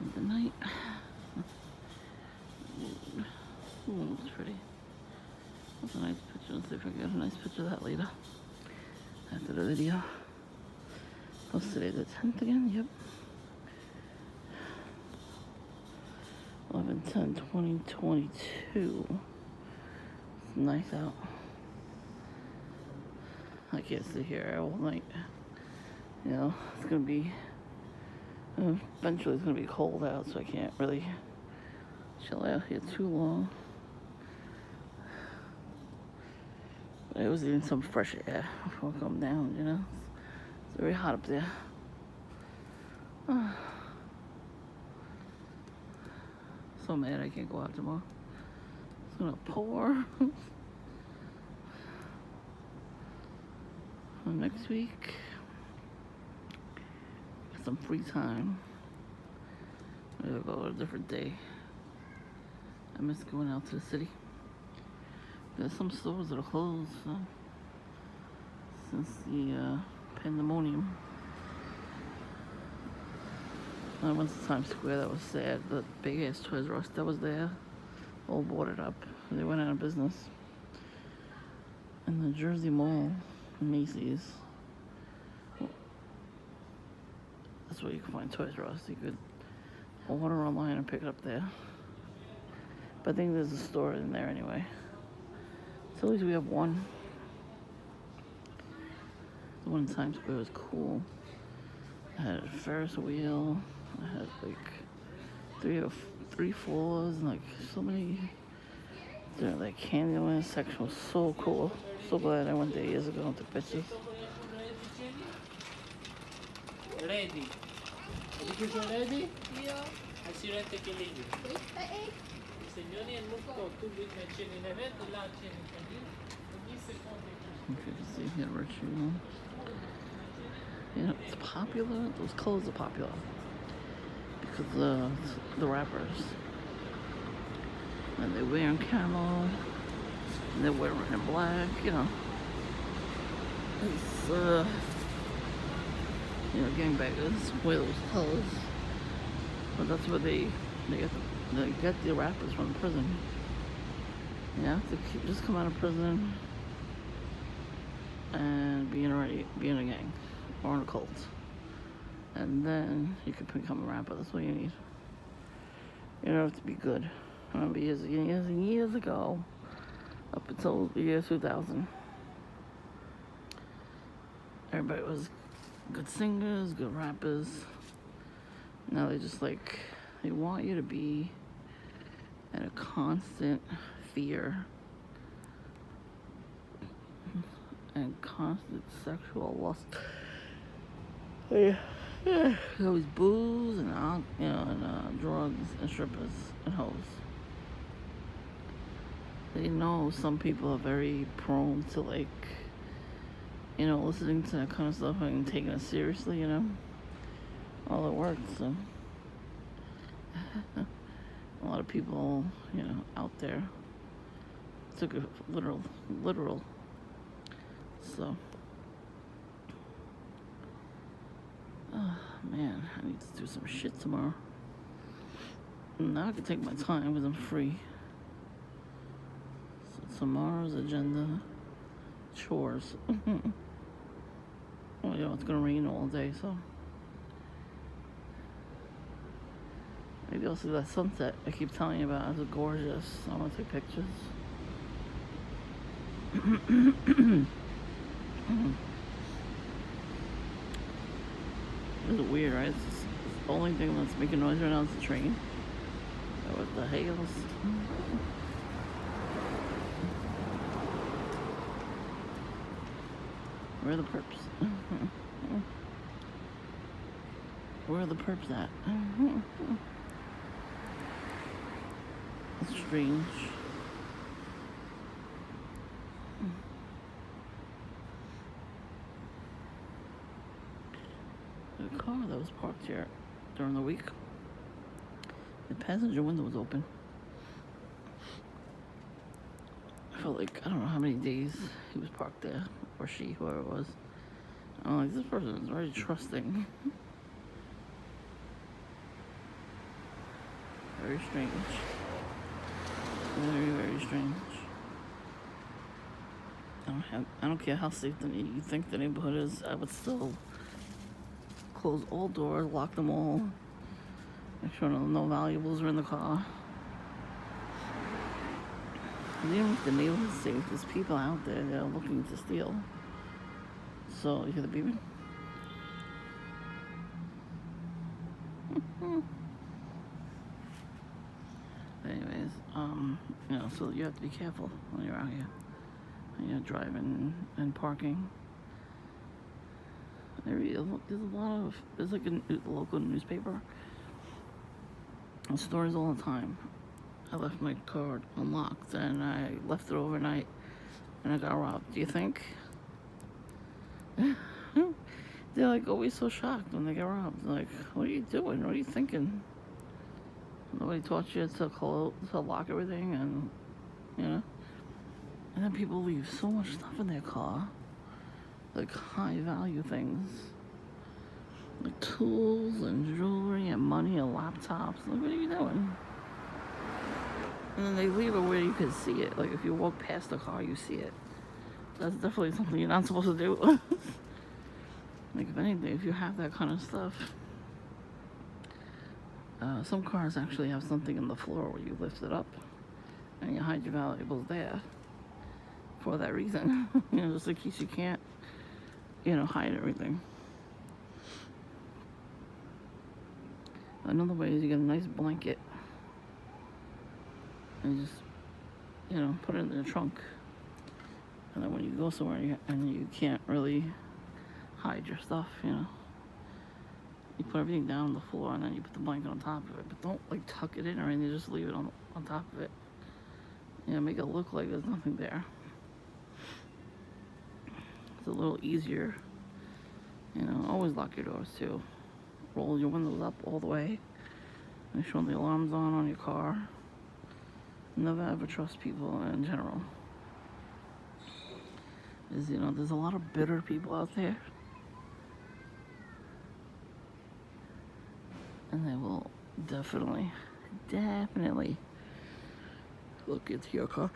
And the night. Ooh, it's pretty. That's a nice picture. Let's see if I get a nice picture of that later. After the video. What's today, the 10th again? Yep. 11/10/2022. It's nice out. I can't sit here all night. You know, it's gonna be, eventually it's gonna be cold out, so I can't really chill out here too long. But it was even some fresh air before I come down, you know. It's very hot up there. So mad I can't go out tomorrow. It's gonna pour. Next week, got some free time. Maybe I'll go a different day. I miss going out to the city. There's some stores that are closed since the pandemonium. I went to Times Square. That was sad. The big ass Toys R Us that was there all boarded up. They went out of business. And the Jersey Mall, Macy's. That's where you can find Toys R Us. You could order online and pick it up there. But I think there's a store in there anyway. So at least we have one. The one in Times Square was cool. I had a Ferris wheel. I had like three floors and like so many. There, like Candyland section was so cool. So glad I went there years ago and took pictures. Ready. Ready? Yeah. Assurante che leggi. Signori e Mucco, tu vi metti in evento, lancia in cantina. Okay, see here, Richie. You know, it's popular. Those clothes are popular because the rappers, and they wearing camo, and they're wearing in black. You know, it's you know, gangbangers wear those colors, but that's where they get the rappers from prison. You have to just come out of prison and be in a gang or in a cult, and then you can become a rapper. That's all you need. You don't have to be good. I remember years and years ago, up until the year 2000, everybody was good singers, good rappers. Now they just like, they want you to be in a constant fear and constant sexual lust. They always booze and drugs and strippers and hoes. They know some people are very prone to like, you know, listening to that kind of stuff and taking it seriously, you know. All it works, so a lot of people, you know, out there took it literal. So, oh man, I need to do some shit tomorrow. Now I can take my time because I'm free. So tomorrow's agenda, chores. Well, you know, it's gonna rain all day, so maybe I'll see that sunset I keep telling you about. It's gorgeous. I want to take pictures. It's weird, right? It's the only thing that's making noise right now is the train. With the hails. Where are the perps? Where are the perps at? That's strange. The car that was parked here during the week, the passenger window was open. I felt like, I don't know how many days he was parked there, or she, whoever it was. I'm like, this person is very trusting. very strange. Very, very strange. I don't care how safe you think the neighborhood is. I would still close all doors, lock them all, make sure no valuables are in the car. And even if the neighborhood's safe, there's people out there that are looking to steal. So, you hear the beeping? Anyways, so you have to be careful when you're out here. When you're driving and parking. There's like a local newspaper. And stories all the time. I left my car unlocked and I left it overnight and I got robbed. Do you think? They're like always so shocked when they get robbed. They're like, what are you doing? What are you thinking? Nobody taught you to lock everything, and and then people leave so much stuff in their car, like high value things, like tools and jewelry and money and laptops. Like, what are you doing? And then they leave it where you can see it. Like if you walk past the car, you see it. That's definitely something you're not supposed to do. Like if anything, if you have that kind of stuff. Some cars actually have something in the floor where you lift it up and you hide your valuables there for that reason. Just in case you can't, hide everything. Another way is you get a nice blanket and just, put it in the trunk. And then when you go somewhere and you can't really hide your stuff, you put everything down on the floor and then you put the blanket on top of it. But don't tuck it in or anything, just leave it on top of it. Make it look like there's nothing there. It's a little easier. Always lock your doors too. Roll your windows up all the way. Make sure the alarm's on your car. Never ever trust people in general. There's a lot of bitter people out there. And they will definitely look into your car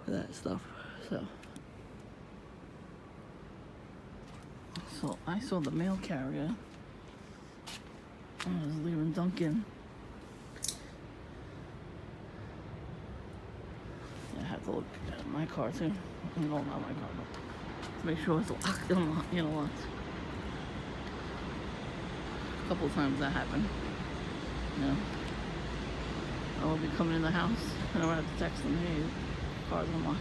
for that stuff. So I saw the mail carrier. I was leaving Dunkin'. I have to look at my car too. No, not my car, but to make sure it's locked and locked. A couple of times that happened. I will be coming in the house and I have to text them, hey, car's unlocked.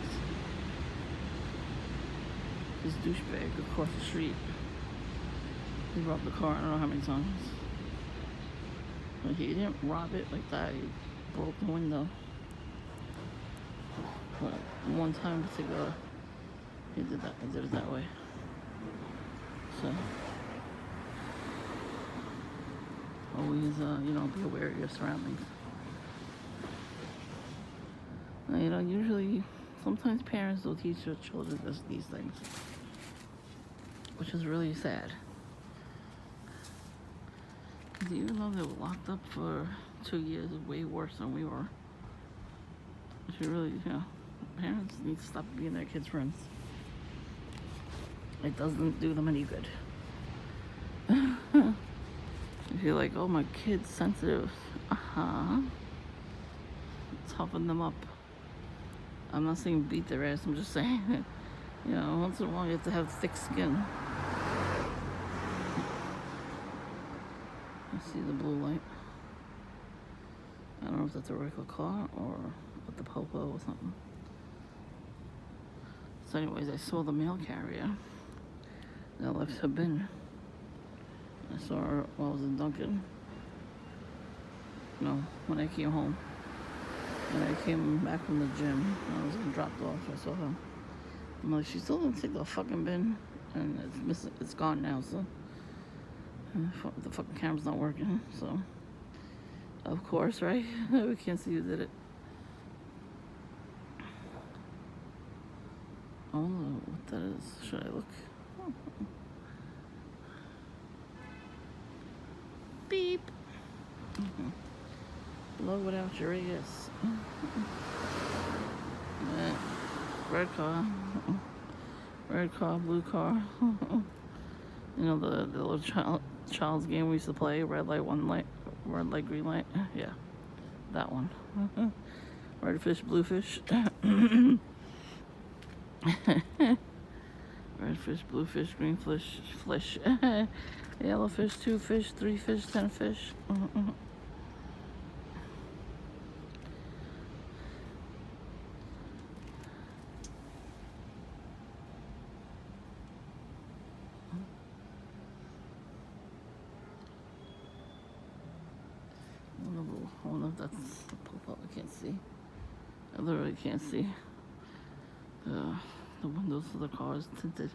This douchebag across the street, he robbed the car I don't know how many times. But he didn't rob it like that, he broke the window. But one time in particular, he did it that way. So always, be aware of your surroundings. Usually, sometimes parents will teach their children these things, which is really sad. Because even though they were locked up for 2 years, it's way worse than we were. Which really, parents need to stop being their kids' friends. It doesn't do them any good. If you're like, oh, my kid's sensitive, toughen them up. I'm not saying beat their ass, I'm just saying, once in a while you have to have thick skin. I see the blue light. I don't know if that's a regular car or with the popo or something. So anyways, I saw the mail carrier that left her bin. I saw her while I was in Dunkin'. When I came home. When I came back from the gym, I was getting dropped off. I saw her. I'm like, she still didn't take the fucking bin, and it's missing. It's gone now. So the fucking camera's not working. So of course, right? We can't see who did it. I don't know what that is. Should I look? Beep. Love without your ass. Yeah. Red car. Red car, blue car. You know the little child's game we used to play, red light, one light, red light, green light. Yeah, that one. Red fish, blue fish. Red fish, blue fish, green fish, yellow fish, 2 fish, 3 fish, 10 fish. I wonder if that's pop up. I can't see. I literally can't see. The windows of the car is tinted.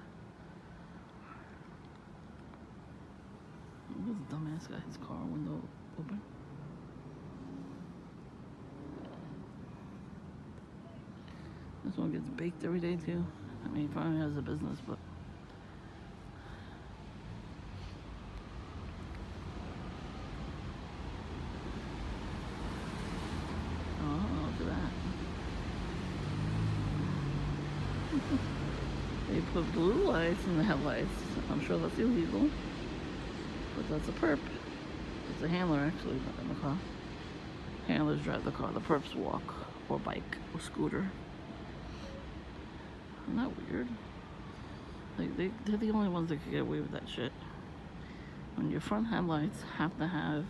This dumbass got his car window open. This one gets baked every day too. I mean, he probably has a business, but oh, look at that. They put blue lights in the headlights. I'm sure that's illegal, but that's a perp. It's a handler actually in the car. Handlers drive the car. The perps walk or bike or scooter. Isn't that weird? Like they're the only ones that can get away with that shit. When your front headlights have to have,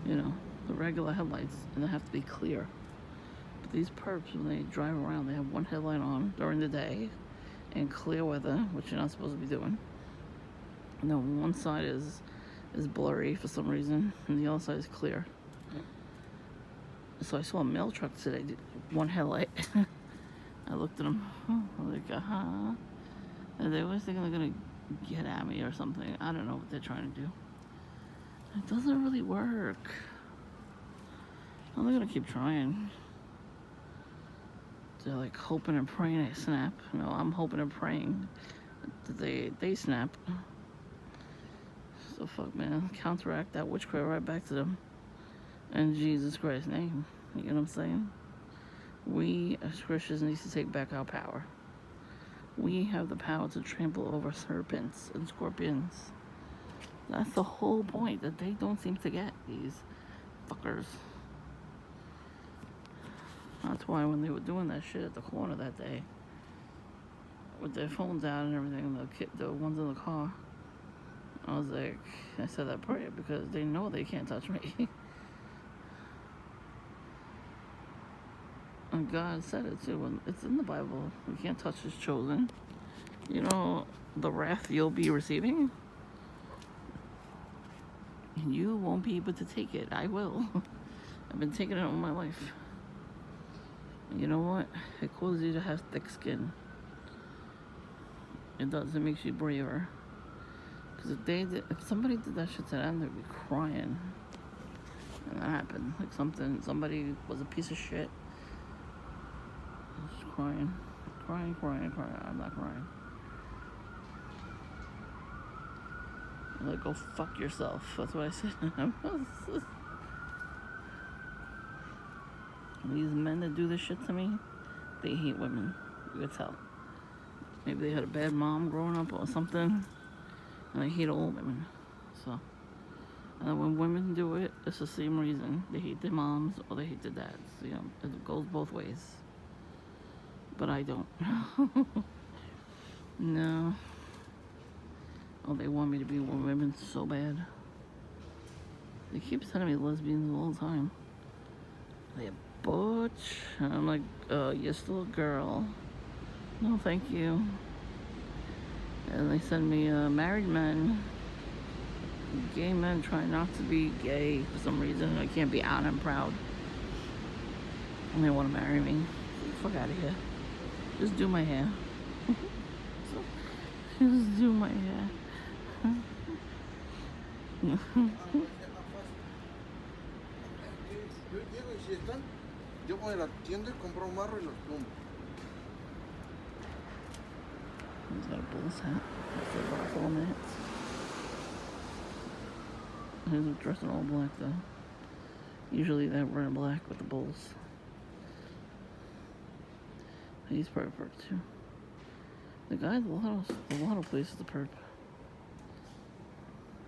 you know, the regular headlights, and they have to be clear. But these perps, when they drive around, they have one headlight on during the day in clear weather, which you're not supposed to be doing. And then one side is blurry for some reason, and the other side is clear. So I saw a mail truck today, one headlight. I looked at them, I was like, and they always think they're gonna get at me or something. I don't know what they're trying to do. It doesn't really work. I'm gonna keep trying. They're like hoping and praying I snap. No, I'm hoping and praying that they snap. So fuck, man, counteract that witchcraft right back to them. In Jesus Christ's name. You know what I'm saying? We as Christians need to take back our power. We have the power to trample over serpents and scorpions. That's the whole point that they don't seem to get, these fuckers. That's why when they were doing that shit at the corner that day, with their phones out and everything, the ones in the car, I was like, I said that prayer because they know they can't touch me. And God said it too, and it's in the Bible. We can't touch His chosen. You know the wrath you'll be receiving? And you won't be able to take it. I will. I've been taking it all my life. And you know what? It causes you to have thick skin. It does. It makes you braver. Because if somebody did that shit to them, they'd be crying. And that happened. Like somebody was a piece of shit. Just crying. Crying. I'm not crying. I'm like, go fuck yourself. That's what I said. These men that do this shit to me, they hate women. You could tell. Maybe they had a bad mom growing up or something. And they hate all women. So, and then when women do it, it's the same reason. They hate their moms or they hate their dads. You know, it goes both ways. But I don't. No. Oh, they want me to be with women so bad. They keep sending me lesbians all the time. They're butch. And I'm like, you're still a girl. No, thank you. And they send me married men. Gay men trying not to be gay for some reason. I can't be out and proud. And they want to marry me. Get the fuck out of here. Just do my hair. Just do my hair. Yo llego y si están, yo voy a la tienda y compro un marro y los tumbo. He's got a bull's hat. That's a buffalo mats. He's dressed in all black though. Usually they're red and black with the bulls. He's probably perp too. The guy at the lotto place is the perp.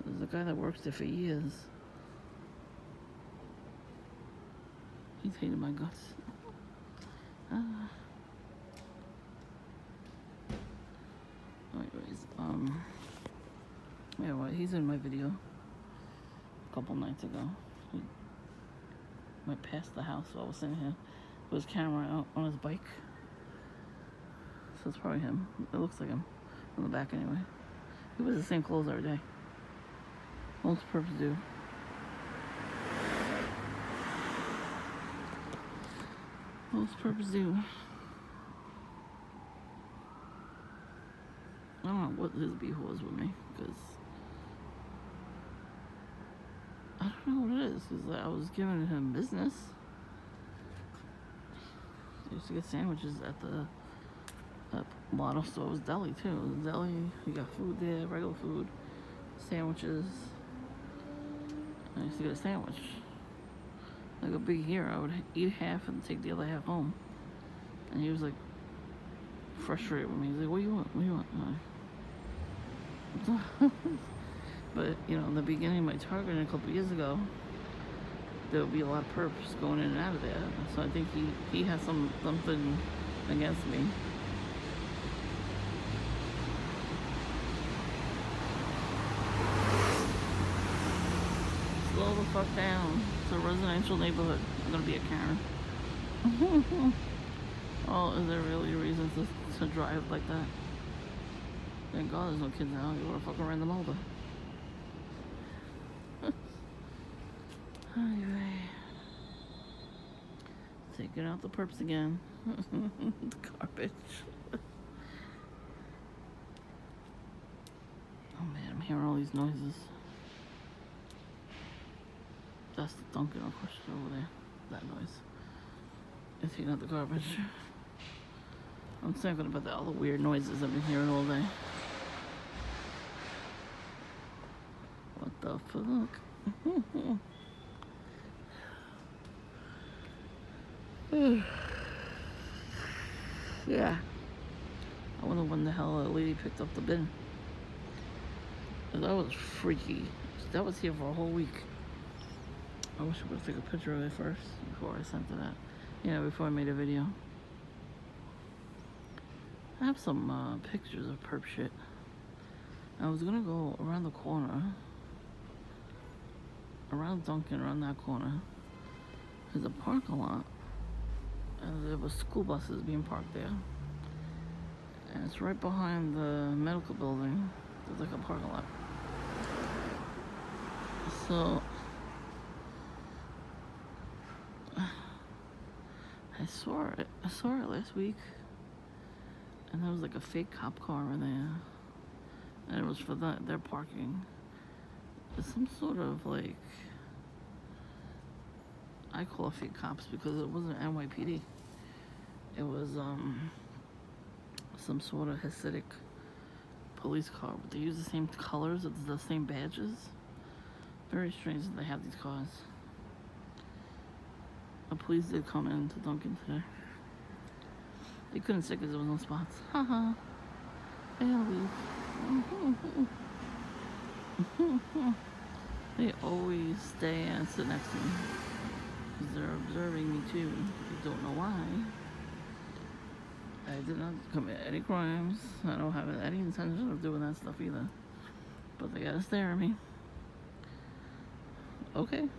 There's a guy that works there for years. He's hating my guts. Anyways, yeah, well, he's in my video a couple nights ago. He went past the house while I was sitting here with his camera out on his bike. So it's probably him. It looks like him on the back anyway. He wears the same clothes every day. Most perps do. Most perps do. I don't know what his beef was with me, because I don't know what it is, because I was giving him business. I used to get sandwiches at the lotto store. It was deli too. It was deli. You got food there, regular food, sandwiches. I used to get a sandwich. Like a big here, I would eat half and take the other half home. And he was like frustrated with me. He's like, "What do you want? What do you want?" But you know, in the beginning of my targeting a couple years ago, there would be a lot of perps going in and out of there. So I think he has something against me. Slow the fuck down. It's a residential neighborhood. I'm gonna be a Karen. Oh, is there really a reason to drive like that? Thank God there's no kids out. You would've fucking ran them over. Anyway. Taking out the perps again. The garbage. Oh man, I'm hearing all these noises. That's the Dunkin' across over there. That noise. It's taking out the garbage. I'm thinking about all the weird noises I've been hearing all day. What the fuck? Yeah. I wonder when the hell a lady picked up the bin. That was freaky. That was here for a whole week. I wish I would take a picture of it first before I sent it out. Yeah, before I made a video. I have some pictures of perp shit. I was gonna go around the corner, around Dunkin', around that corner. There's a parking lot, and there was school buses being parked there. And it's right behind the medical building. There's like a parking lot. So I saw it last week, and there was like a fake cop car in there, and it was for their parking. It's some sort of like, I call it fake cops because it wasn't NYPD. It was some sort of Hasidic police car, but they use the same colors, it's the same badges. Very strange that they have these cars. The police did come into Dunkin' today. They couldn't sit because there was no spots. Haha. They'll leave. They always stay and sit next to me. Because they're observing me too. They don't know why. I did not commit any crimes. I don't have any intention of doing that stuff either. But they gotta stare at me. Okay.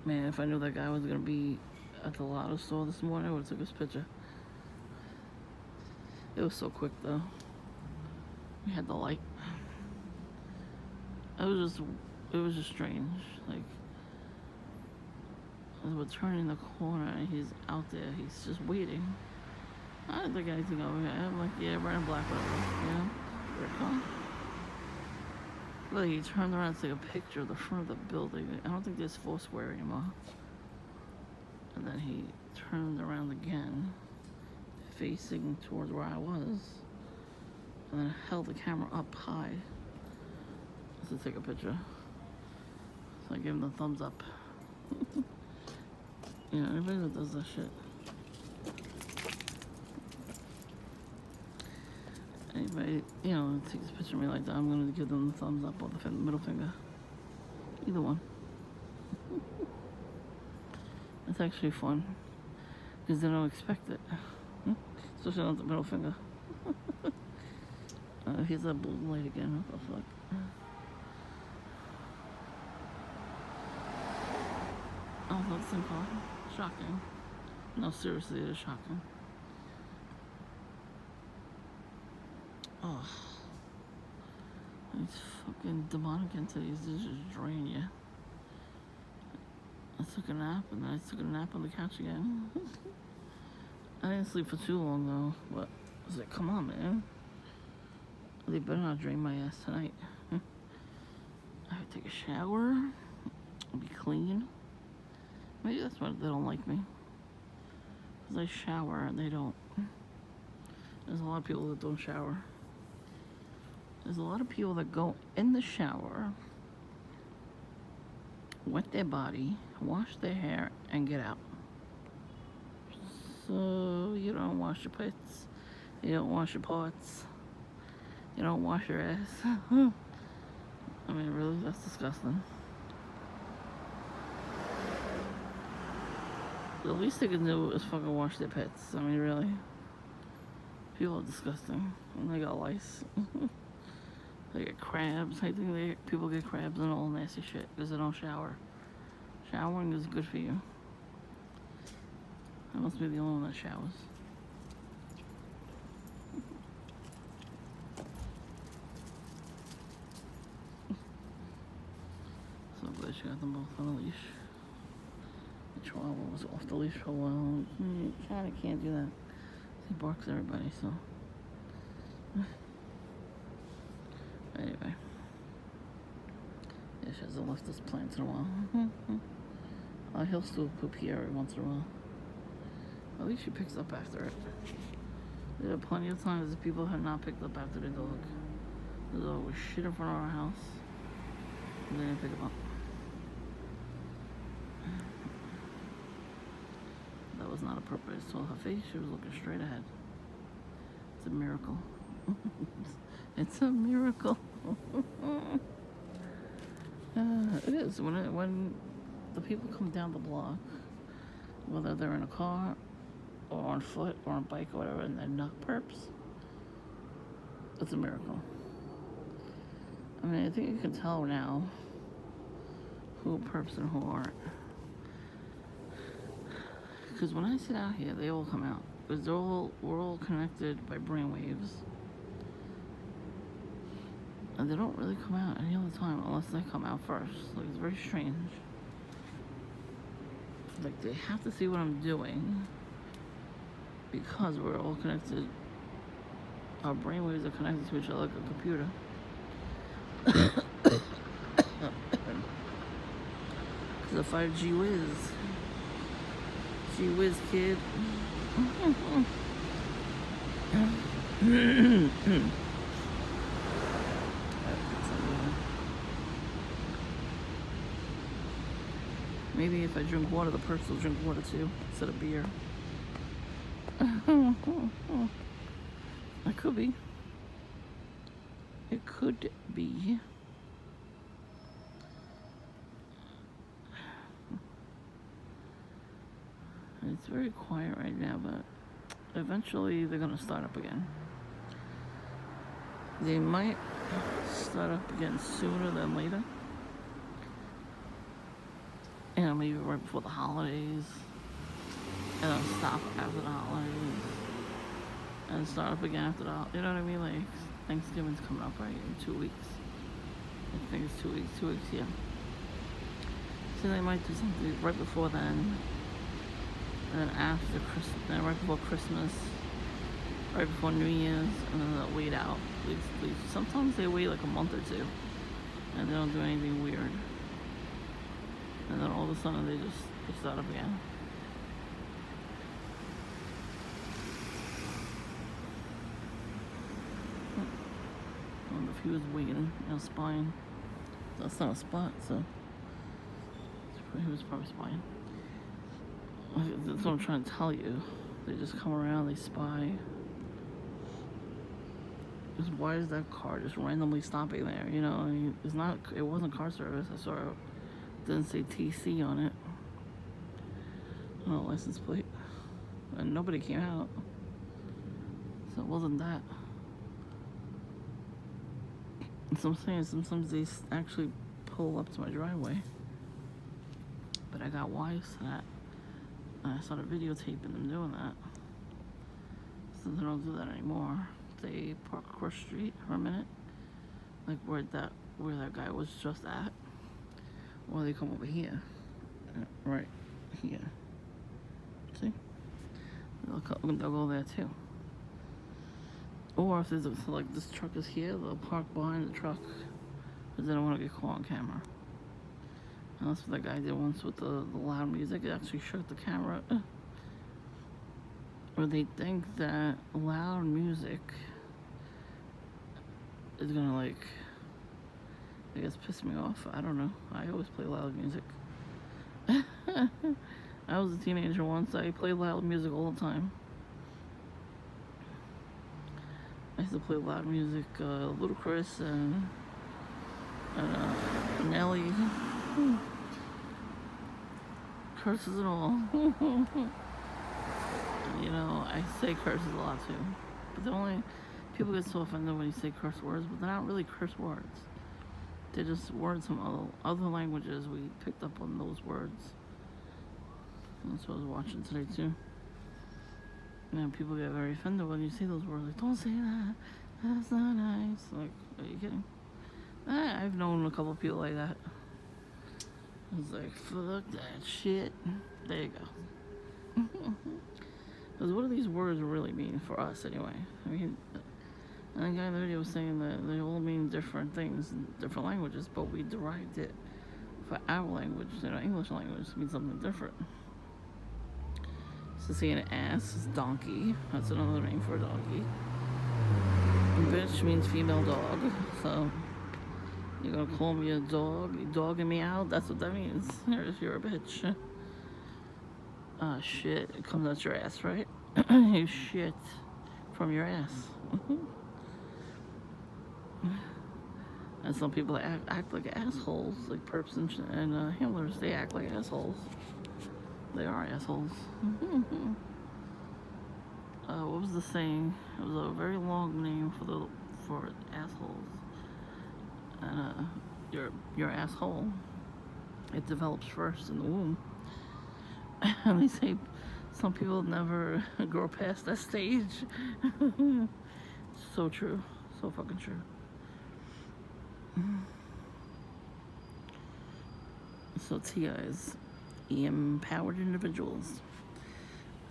Man, if I knew that guy was gonna be at the lotto store this morning, I would've took his picture. It was so quick though. We had the light. It was just strange. Like, as we're turning the corner and he's out there, he's just waiting. I didn't think anything over here. I'm like, yeah, red and black, whatever. You know? Red car. But he turned around to take a picture of the front of the building. I don't think there's Foursquare anymore. And then he turned around again, facing towards where I was, and then held the camera up high to take a picture. So I gave him the thumbs up. You know, anybody that does that shit. Anybody, you know, takes a picture of me like that, I'm gonna give them the thumbs up or the middle finger. Either one. It's actually fun. Because they don't expect it. Especially on the middle finger. Here's that blue light again. What the fuck? Oh, that's simple. Shocking. No, seriously, it is shocking. Oh. These fucking demonic entities just drain you. I took a nap and then I took a nap on the couch again. I didn't sleep for too long though, but I was like, come on, man. They better not drain my ass tonight. I would take a shower, be clean. Maybe that's why they don't like me. Because I shower and they don't. There's a lot of people that don't shower. There's a lot of people that go in the shower, wet their body, wash their hair, and get out. So you don't wash your pits, you don't wash your parts, you don't wash your ass. I mean, really, that's disgusting. The least they can do is fucking wash their pits. I mean, really. People are disgusting. And they got lice. They get crabs. I think people get crabs and all nasty shit because they don't shower. Showering is good for you. I must be the only one that showers. So glad she got them both on a leash. The Chihuahua was off the leash for a while. China can't do that. He barks at everybody, so. Anyway. Yeah, she hasn't left this plant in a while. He'll still poop here every once in a while. At least she picks up after it. There are plenty of times that people have not picked up after the dog. The dog was shit in front of our house. And they didn't pick him up. That was not appropriate. I saw her face. She was looking straight ahead. It's a miracle. It's a miracle. It is. When the people come down the block, whether they're in a car or on foot or on a bike or whatever, and they're not perps, it's a miracle. I mean, I think you can tell now who perps and who aren't. Because when I sit out here, they all come out. Because we're all connected by brainwaves. And they don't really come out any other time unless they come out first. Like, it's very strange. Like, they have to see what I'm doing because we're all connected. Our brainwaves are connected to each other like a computer. Because if I gee whiz, kid. Maybe if I drink water, the perps will drink water too, instead of beer. It could be. It could be. It's very quiet right now, but eventually they're gonna start up again. They might start up again sooner than later. You know, maybe right before the holidays, and then stop after the holidays, and start up again after the holidays. You know what I mean? Like, Thanksgiving's coming up, right, in 2 weeks. I think it's 2 weeks, yeah. So they might do something right before then, and then after Christmas, then right before Christmas, right before New Year's, and then they'll wait out. Sometimes they wait like a month or two, and they don't do anything weird. And then all of a sudden they start up again. I wonder if he was waiting, spying. That's not a spot, so He was probably spying. That's what I'm trying to tell you. They just come around, they spy. Because why is that car just randomly stopping there? You know, I mean, it wasn't car service. I saw it didn't say TC on it. No license plate. And nobody came out. So it wasn't that. And so I'm saying sometimes they actually pull up to my driveway. But I got wise to that. And I started videotaping them doing that. So they don't do that anymore. They park across the street for a minute. Like where that guy was just at. Or they come over here. Right here. See? They'll go there too. Or if there's like this truck is here, they'll park behind the truck because they don't want to get caught on camera. And that's what that guy did once with the loud music. It actually shook the camera. Or they think that loud music is gonna, like, I guess, piss me off. I don't know. I always play loud music. I was a teenager once. I played loud music all the time. I used to play loud music, Ludacris and Nelly. Curses and all. You know, I say curses a lot too. But people get so offended when you say curse words, but they're not really curse words. They're just words from other languages. We picked up on those words. That's what I was watching today too. And people get very offended when you say those words. Like, don't say that. That's not nice. Like, are you kidding? I've known a couple of people like that. It's like, fuck that shit. There you go. Because what do these words really mean for us anyway? I mean, and the guy in the video was saying that they all mean different things in different languages, but we derived it for our language. You know, English language means something different. So saying ass is donkey. That's another name for a donkey. And bitch means female dog. So you're gonna call me a dog? You dogging me out? That's what that means. You're a bitch. Shit. It comes out your ass, right? You shit from your ass. And some people act like assholes, like perps and handlers. They act like assholes. They are assholes. What was the saying? It was a very long name for assholes. And your asshole, it develops first in the womb. And they say some people never grow past that stage. So true. So fucking true. So TIs, empowered individuals.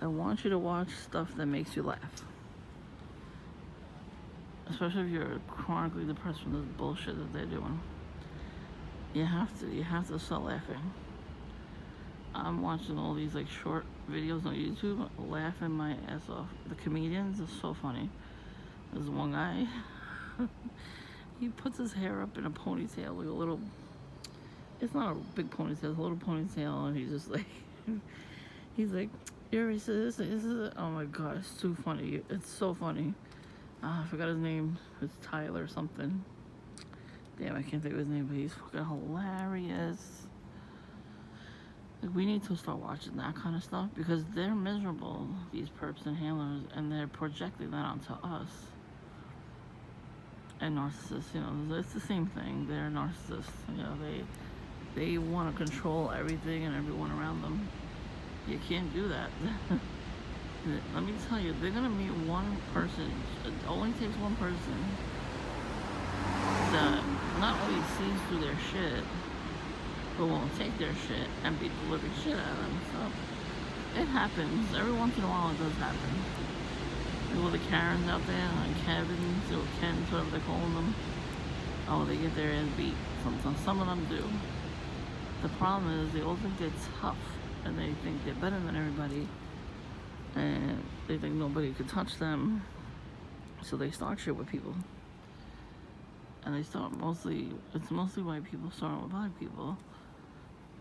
I want you to watch stuff that makes you laugh. Especially if you're chronically depressed from this bullshit that they're doing. You have to start laughing. I'm watching all these like short videos on YouTube, laughing my ass off. The comedians are so funny. There's one guy, he puts his hair up in a ponytail, like a little, it's not a big ponytail, it's a little ponytail, and he's just like, he's like, you ever see this? Oh my god, it's too funny. It's so funny. I forgot his name. It's Tyler something. Damn, I can't think of his name, but he's fucking hilarious. Like, we need to start watching that kind of stuff because they're miserable, these perps and handlers, and they're projecting that onto us. And narcissists, you know, it's the same thing. They're narcissists, you know, they want to control everything and everyone around them. You can't do that. Let me tell you, they're gonna meet one person. It only takes one person that not only sees through their shit, but won't take their shit and beat the living shit out of them. So it happens. Every once in a while it does happen. All the Karens out there, like Kevins or Kens, whatever they're calling them. Oh, they get their ass beat. Some of them do. The problem is they all think they're tough and they think they're better than everybody. And they think nobody could touch them. So they start shit with people. And they start it's mostly white people starting with black people.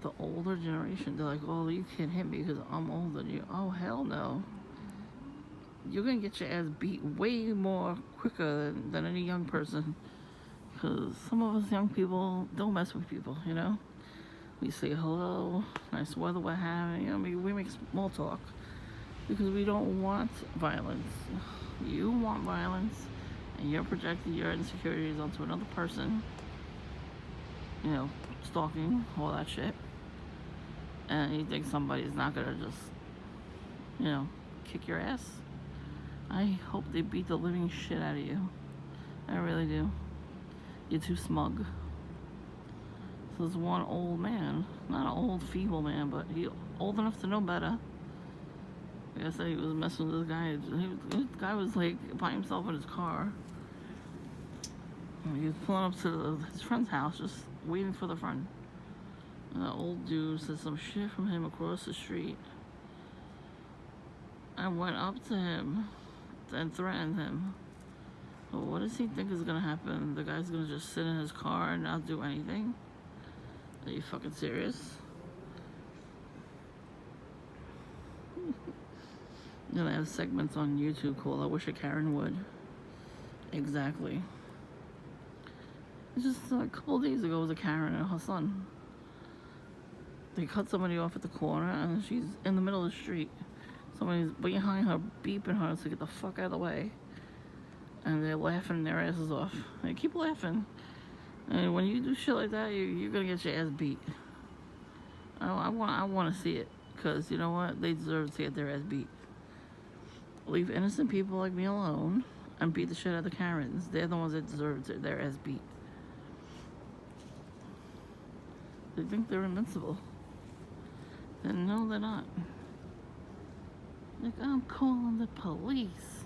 the older generation, they're like, oh, you can't hit me because I'm older than you. Oh, hell no. You're going to get your ass beat way more quicker than any young person. Because some of us young people don't mess with people, you know? We say hello, nice weather we're having. I mean, we make small talk because we don't want violence. You want violence, and you're projecting your insecurities onto another person. You know, stalking, all that shit. And you think somebody's not gonna just, you know, kick your ass. I hope they beat the living shit out of you. I really do. You're too smug. So there's one old man, not an old feeble man, but he old enough to know better. Like I said, he was messing with this guy. This guy was like by himself in his car. He was pulling up to his friend's house, just waiting for the friend. And the old dude said some shit from him across the street. I went up to him and threatened him. Well, what does he think is gonna happen? The guy's gonna just sit in his car and not do anything? Are you fucking serious? Then I have segments on YouTube called I Wish a Karen Would. Exactly. It's just a couple of days ago, it was a Karen and her son. They cut somebody off at the corner and she's in the middle of the street. Somebody's behind her, beeping her to get the fuck out of the way. And they're laughing their asses off. They keep laughing. And when you do shit like that, you're gonna get your ass beat. I want to see it. Because you know what? They deserve to get their ass beat. Leave innocent people like me alone and beat the shit out of the Karens. They're the ones that deserve their ass beat. They think they're invincible. Then no, they're not. Like, I'm calling the police.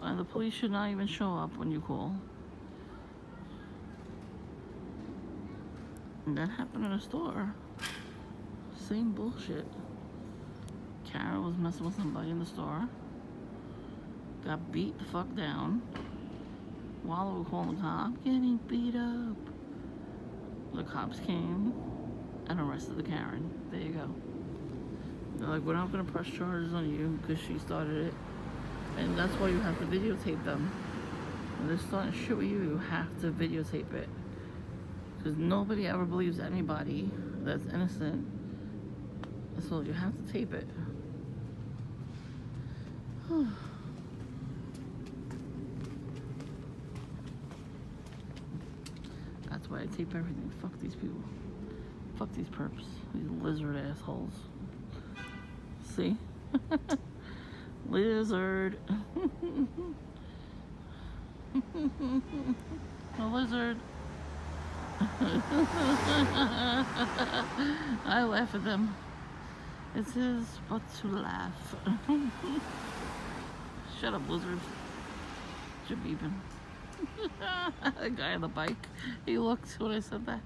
And the police should not even show up when you call. And that happened in a store. Same bullshit. Karen was messing with somebody in the store. Got beat the fuck down. While they were calling the cops, getting beat up. The cops came and arrested the Karen. There you go. They're like, we're not going to press charges on you because she started it. And that's why you have to videotape them. When they're starting shit with you, you have to videotape it. Because nobody ever believes anybody that's innocent. So you have to tape it. That's why I tape everything. Fuck these people. Fuck these perps. These lizard assholes. See? Lizard. A lizard. I laugh at them. It is but to laugh. Shut up, lizard. Jabibin. The guy on the bike. He looked when I said that.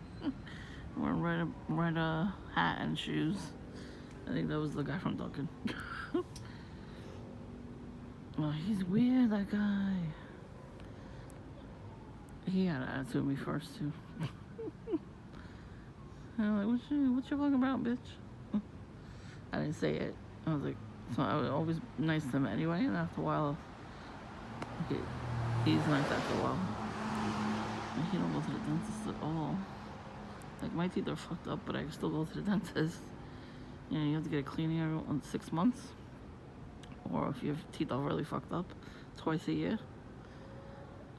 Wearing red hat and shoes. I think that was the guy from Duncan. Oh, he's weird, that guy. He had an attitude with me first, too. I'm like, what you talking about, bitch? I didn't say it. I was like, so I was always nice to him anyway, and after a while, he's nice after a while. And he don't go to the dentist at all. Like, my teeth are fucked up, but I can still go to the dentist. You know, you have to get a cleaning every 6 months. Or if your teeth are really fucked up, twice a year.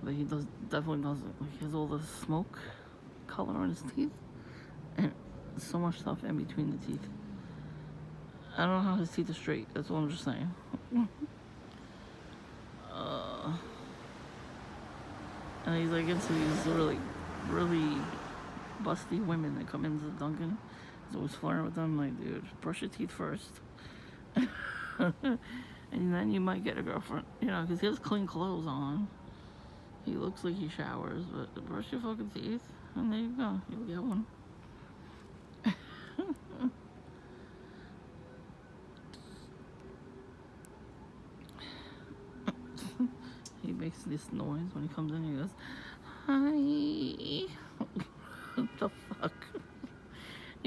But he definitely doesn't. Like, he has all the smoke color on his teeth. And so much stuff in between the teeth. I don't know how his teeth are straight. That's what I'm just saying. And he's like into these really, really busty women that come into Dunkin'. He's always flirting with them. Like, dude, brush your teeth first. And then you might get a girlfriend. You know, because he has clean clothes on. He looks like he showers, but brush your fucking teeth. And there you go. You'll get one. He makes this noise when he comes in. He goes, "Hi." What the fuck?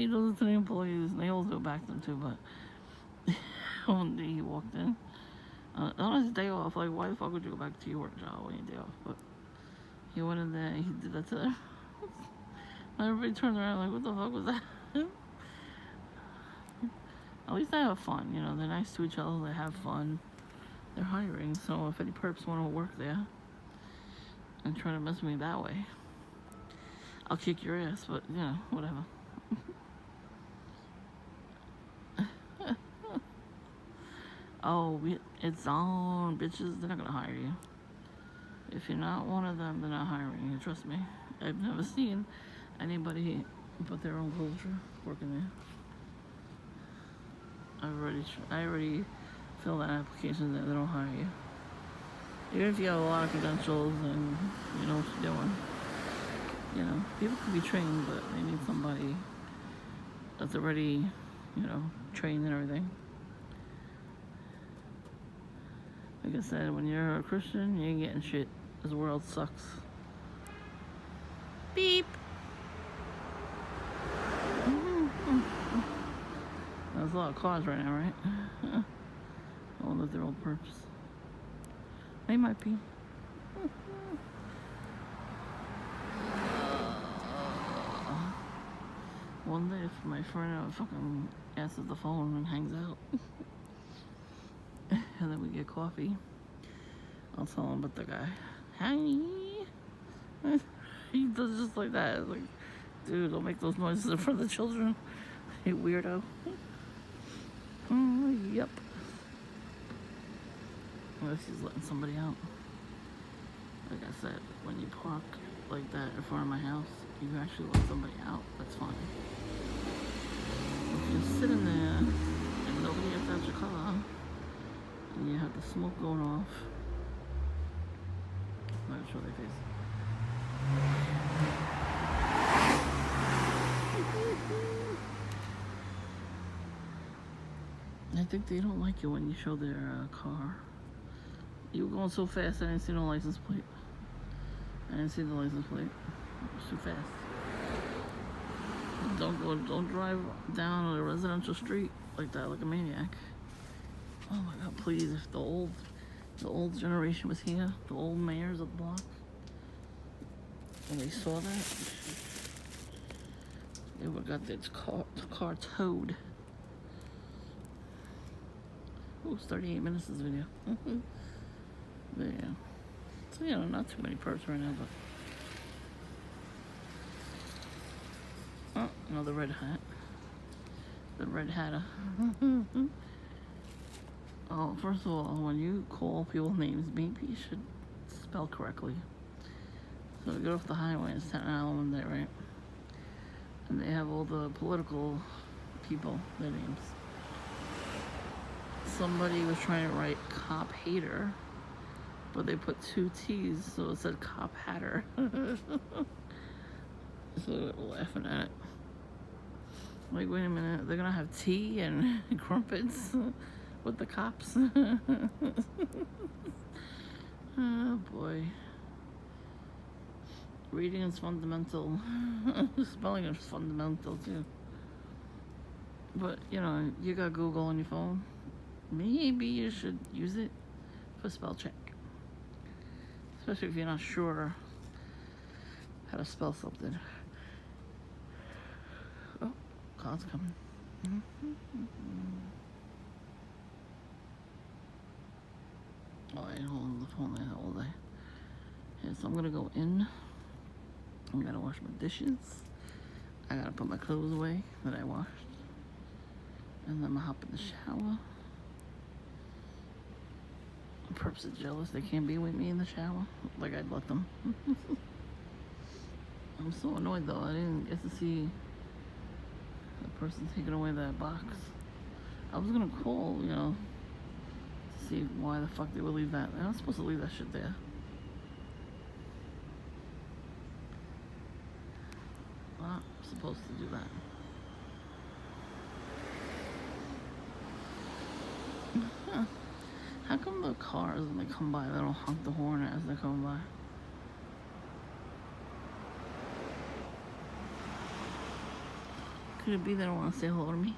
He does it to the employees, and they also back them too, but one day he walked in. On his day off, like, why the fuck would you go back to your work job on your day off? But he went in there and he did that to them. Everybody turned around like, what the fuck was that? At least they have fun, you know, they're nice to each other, they have fun. They're hiring, so if any perps want to work there and try to mess with me that way, I'll kick your ass, but, you know, whatever. Oh, it's on, bitches. They're not gonna hire you. If you're not one of them, they're not hiring you. Trust me. I've never seen anybody put their own culture working there. I already filled out applications that they don't hire you. Even if you have a lot of credentials and you know what you're doing. You know, people can be trained, but they need somebody that's already, you know, trained and everything. Like I said, when you're a Christian, you ain't getting shit. This world sucks. Beep. There's a lot of cars right now, right? I wonder if they're all perps. They might be. One day if my friend fucking answers the phone and hangs out, and then we get coffee, I'll tell him about the guy. Hi. He does just like that. It's like, dude, don't make those noises in front of the children. You weirdo. Yep. Unless he's letting somebody out. Like I said, when you park like that in front of my house, you actually let somebody out. That's fine. If you're sitting there and nobody gets out your car, and you have the smoke going off, I'm not sure they face. I think they don't like you when you show their car. You were going so fast, I didn't see no license plate. I didn't see the license plate. It was too fast. Don't drive down a residential street like that, like a maniac. Oh my God, please, if the old generation was here, the old mayors of the block, and they saw that, they would have got their car towed. Oh, it's 38 minutes this video. But yeah. So, you know, not too many perps right now, but... Oh, another red hat. The red hatter. Oh, first of all, when you call people's names, maybe you should spell correctly. So we go off the highway, it's Staten Island there, right? And they have all the political people, their names. Somebody was trying to write cop hater, but they put 2 T's, so it said cop hatter. So they were laughing at it. Like, wait a minute, they're gonna have tea and crumpets with the cops? Oh boy. Reading is fundamental. Spelling is fundamental too. But, you know, you got Google on your phone. Maybe you should use it for spell check. Especially if you're not sure how to spell something. Oh, car's coming. Oh, I ain't holding the phone there all day. Yeah, so I'm gonna go in. I gotta wash my dishes. I gotta put my clothes away that I washed. And then I'm gonna hop in the shower. The perps are jealous. They can't be with me in the shower. Like I'd let them. I'm so annoyed though. I didn't get to see the person taking away that box. I was gonna call, you know, to see why the fuck they would leave that. They're not supposed to leave that shit there. Not supposed to do that. How come the cars, when they come by, they don't honk the horn as they come by? Could it be they don't want to say hello to me?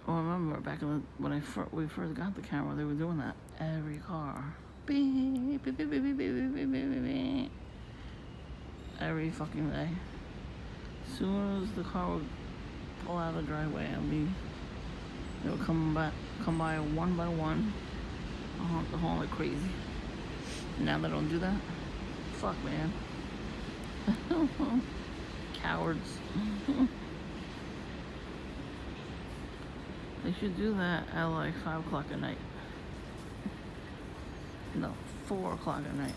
I remember back when we first got the camera, they were doing that. Every car. Beep, beep, beep, beep, beep, beep, beep, beep, beep. Every fucking day. As soon as the car would pull out of the driveway and they would come by one by one. Honk the horn like crazy. Now they don't do that? Fuck, man. Cowards. They should do that at like 5 o'clock at night. No, 4 o'clock at night.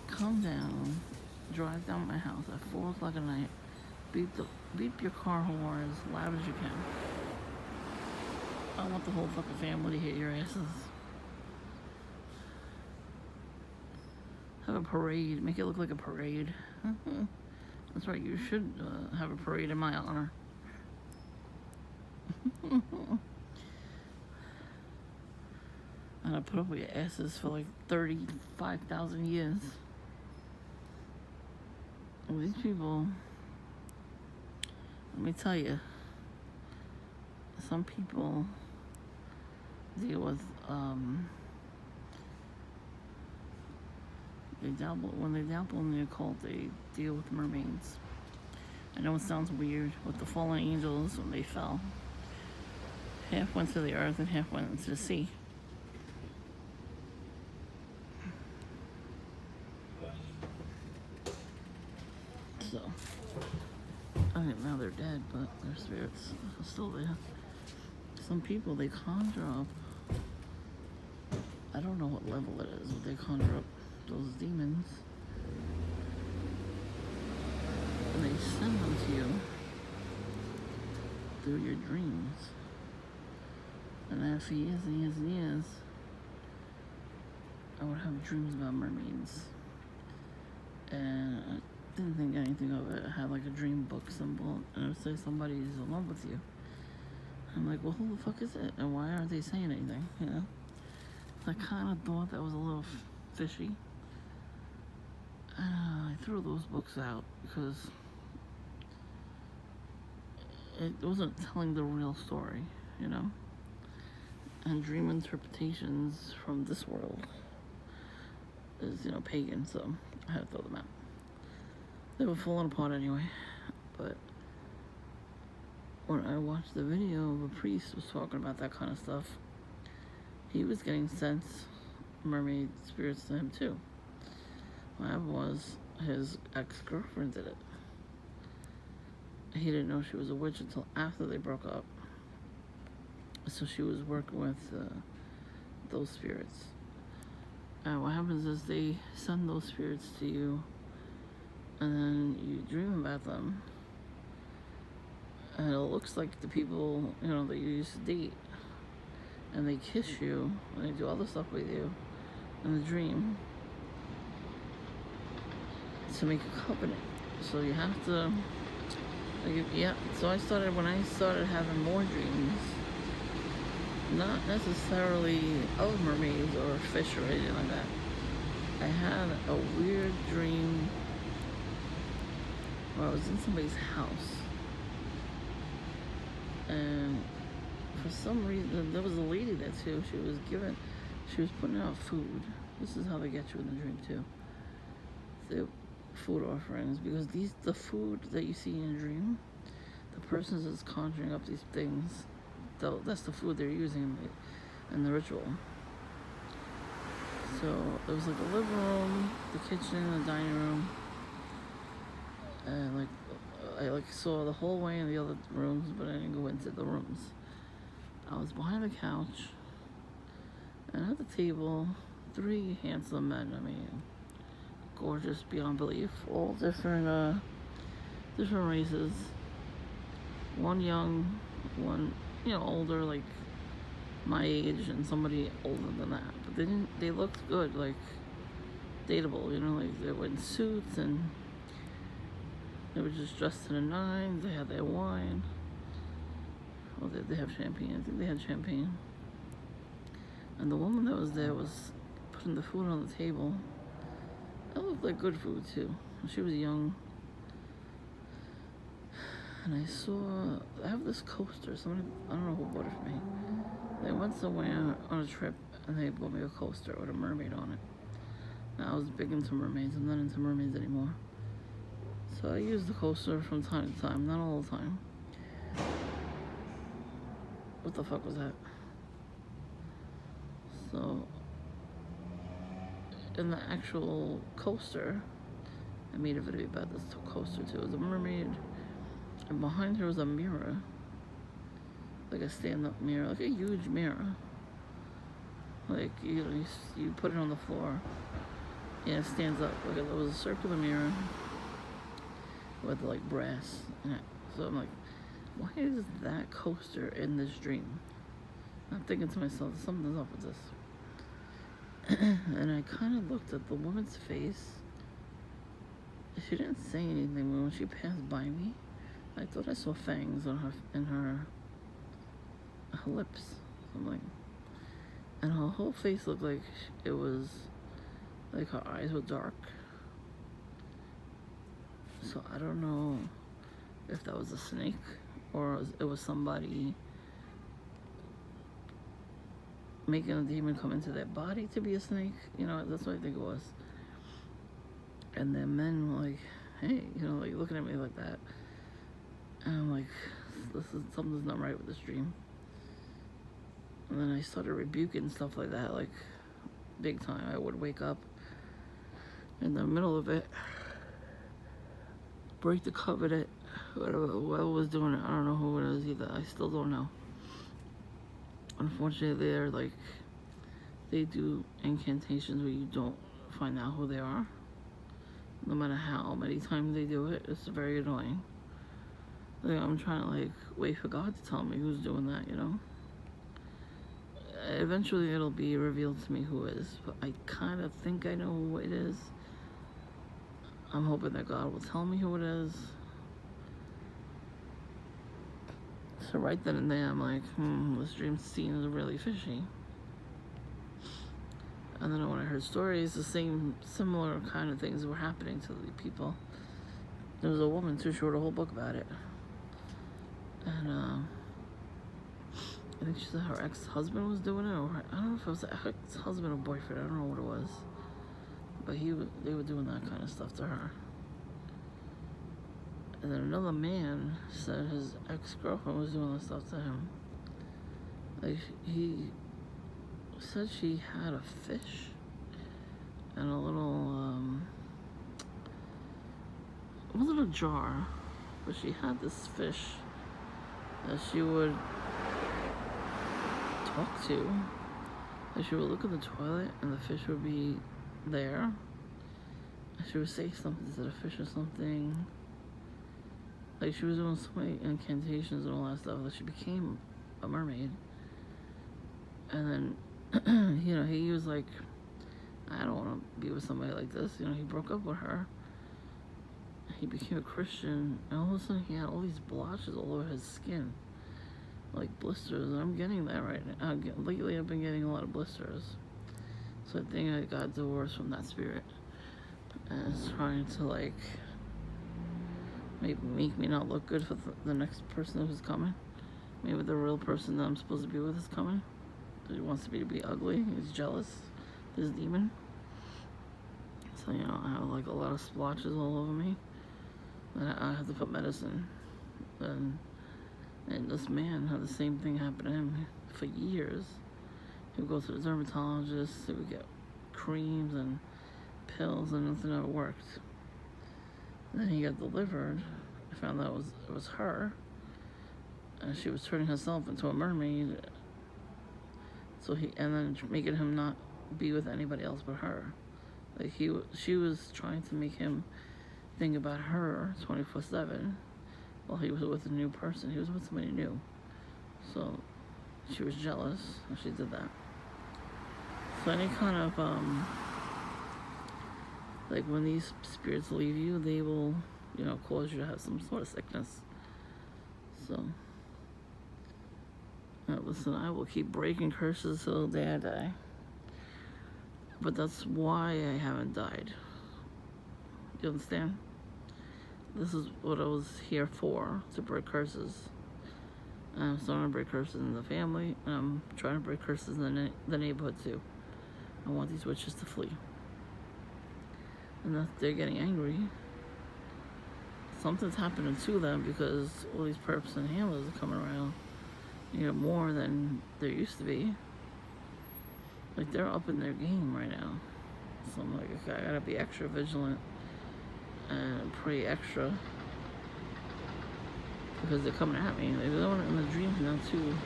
Come down, drive down my house at 4 o'clock at night, beep your car horn as loud as you can. I want the whole fucking family to hit your asses. Have a parade, make it look like a parade. That's right, you should have a parade in my honor. And I put up with your asses for like 35,000 years. Well, these people, let me tell you, some people deal with, when they dabble in the occult, they deal with mermaids. I know it sounds weird with the fallen angels when they fell. Half went to the earth and half went into the sea. So, I mean, now they're dead, but their spirits are still there. Some people, they conjure up, I don't know what level it is, but they conjure up those demons. And they send them to you through your dreams. And after years and years and years, I would have dreams about mermaids. And I didn't think anything of it. I had like a dream book symbol, and it would say somebody's in love with you. I'm like, well, who the fuck is it? And why aren't they saying anything, you know? So I kind of thought that was a little fishy. I threw those books out because it wasn't telling the real story, you know? And dream interpretations from this world is, you know, pagan, so I had to throw them out. They were falling apart anyway, but when I watched the video of a priest was talking about that kind of stuff, he was getting sense mermaid spirits to him too. What happened was his ex-girlfriend did it. He didn't know she was a witch until after they broke up. So she was working with those spirits. And what happens is they send those spirits to you, and then you dream about them. And it looks like the people, you know, that you used to date. And they kiss you, and they do other stuff with you in the dream to make a covenant. So you have to, like, yeah. So when I started having more dreams, not necessarily of mermaids or fish or anything like that. I had a weird dream where I was in somebody's house, and for some reason there was a lady there too. She was putting out food. This is how they get you in the dream too. The food offerings, because the food that you see in a dream, the person is conjuring up these things. That's the food they're using in the ritual. So there was like a living room, the kitchen, the dining room, and I saw the hallway and the other rooms, but I didn't go into the rooms. I was behind the couch, and at the table, 3 handsome men. I mean, gorgeous beyond belief, all different races. One young, one, you know, older, like my age, and somebody older than that. But they looked good, like dateable, you know, like they were in suits and they were just dressed to the nines. They had their wine. Well, they have champagne. I think they had champagne. And the woman that was there was putting the food on the table. It looked like good food too. She was young. And I have this coaster. Somebody, I don't know who bought it for me. They went somewhere on a trip and they bought me a coaster with a mermaid on it. Now, I was big into mermaids. I'm not into mermaids anymore. So I use the coaster from time to time, not all the time. What the fuck was that? So, in the actual coaster, I made a video about this coaster too. It was a mermaid, and behind her was a mirror. Like a stand-up mirror, like a huge mirror. Like, you put it on the floor. Yeah, it stands up. Like, it was a circular mirror with, like, brass in it. So I'm like, why is that coaster in this dream? I'm thinking to myself, something's up with this. And I kind of looked at the woman's face. She didn't say anything, but when she passed by me, I thought I saw fangs on her lips. Something. And her whole face looked like it was, like her eyes were dark. So I don't know if that was a snake or it was somebody making a demon come into their body to be a snake. You know, that's what I think it was. And then men were like, hey, you know, like looking at me like that. And I'm like, something's not right with this dream. And then I started rebuking stuff like that, like big time. I would wake up in the middle of it, break the covenant, whoever was doing it. I don't know who it is either. I still don't know. Unfortunately, they do incantations where you don't find out who they are. No matter how many times they do it, it's very annoying. Like, I'm trying to wait for God to tell me who's doing that, you know? Eventually it'll be revealed to me who is, but I kind of think I know who it is. I'm hoping that God will tell me who it is. So right then and there, I'm like, this dream seems really fishy. And then when I heard stories, similar kind of things were happening to the people. There was a woman too, she wrote a whole book about it. And I think she said her ex-husband was doing it, or I don't know if it was her ex-husband or boyfriend, I don't know what it was. But they were doing that kind of stuff to her. And then another man said his ex-girlfriend was doing this stuff to him. Like, he said she had a fish and a little jar, but she had this fish that she would talk to. Like, she would look in the toilet and the fish would be there. And she would say something to the fish or something. Like, she was doing so many incantations and all that stuff that she became a mermaid. And then, you know, he was like, I don't want to be with somebody like this. You know, he broke up with her. He became a Christian, and all of a sudden he had all these blotches all over his skin. Like blisters, and I'm getting that right now. Lately I've been getting a lot of blisters. So I think I got divorced from that spirit. And it's trying to maybe make me not look good for the next person who's coming. Maybe the real person that I'm supposed to be with is coming. He wants me to be ugly. He's jealous. This demon. So, you know, I have a lot of splotches all over me. And I have to put medicine. And this man had the same thing happen to him for years. He would go to the dermatologist. He would get creams and pills, and nothing ever worked. And then he got delivered. I found out it was her. And she was turning herself into a mermaid. And then making him not be with anybody else but her. Like, she was trying to make him think about her 24/7 while he was with a new person. He was with somebody new. So she was jealous and she did that. So any kind of when these spirits leave you, they will, you know, cause you to have some sort of sickness. So Now, listen, I will keep breaking curses till the day I die. But that's why I haven't died. You understand? This is what I was here for, to break curses. I'm starting to break curses in the family, and I'm trying to break curses in the neighborhood too. I want these witches to flee. And that they're getting angry. Something's happening to them because all these perps and handlers are coming around. You know, more than there used to be. Like, they're up in their game right now. So I'm like, okay, I gotta be extra vigilant and pray extra. Because they're coming at me. They're doing it in the dreams now too.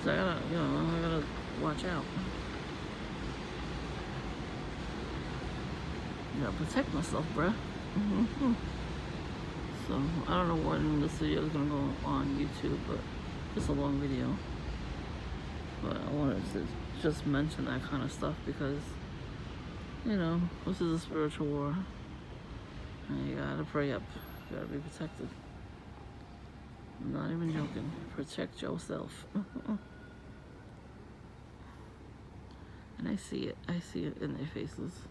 So I gotta, I gotta watch out. I gotta protect myself, bruh. So, I don't know when this video is gonna go on YouTube, but it's a long video. But I wanted to just mention that kind of stuff because, this is a spiritual war. And you gotta pray up. You gotta be protected. I'm not even joking. Protect yourself. And I see it. I see it in their faces.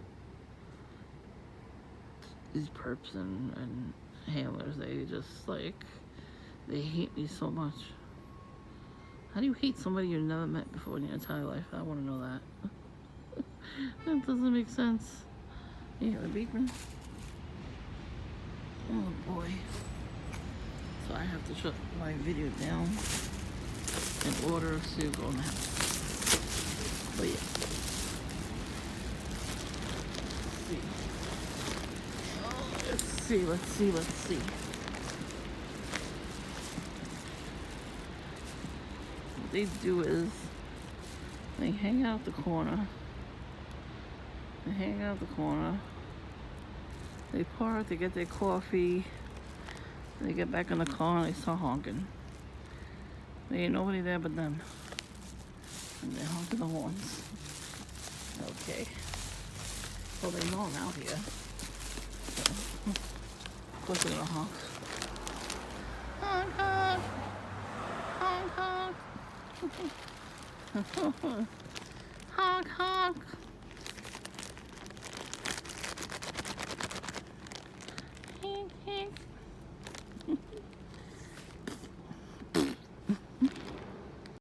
These perps and handlers, they just they hate me so much. How do you hate somebody you've never met before in your entire life? I want to know that. That doesn't make sense. You hear the beeping? Oh boy. So I have to shut my video down in order to go in the house. But yeah. Let's see. What they do is they hang out the corner. They park, they get their coffee. They get back in the car and they start honking. There ain't nobody there but them. And they're honking the horns. Okay. Well, they know I'm out here. Of course they're gonna honk. Honk, honk. Honk, honk. Honk, honk. Hink, hink.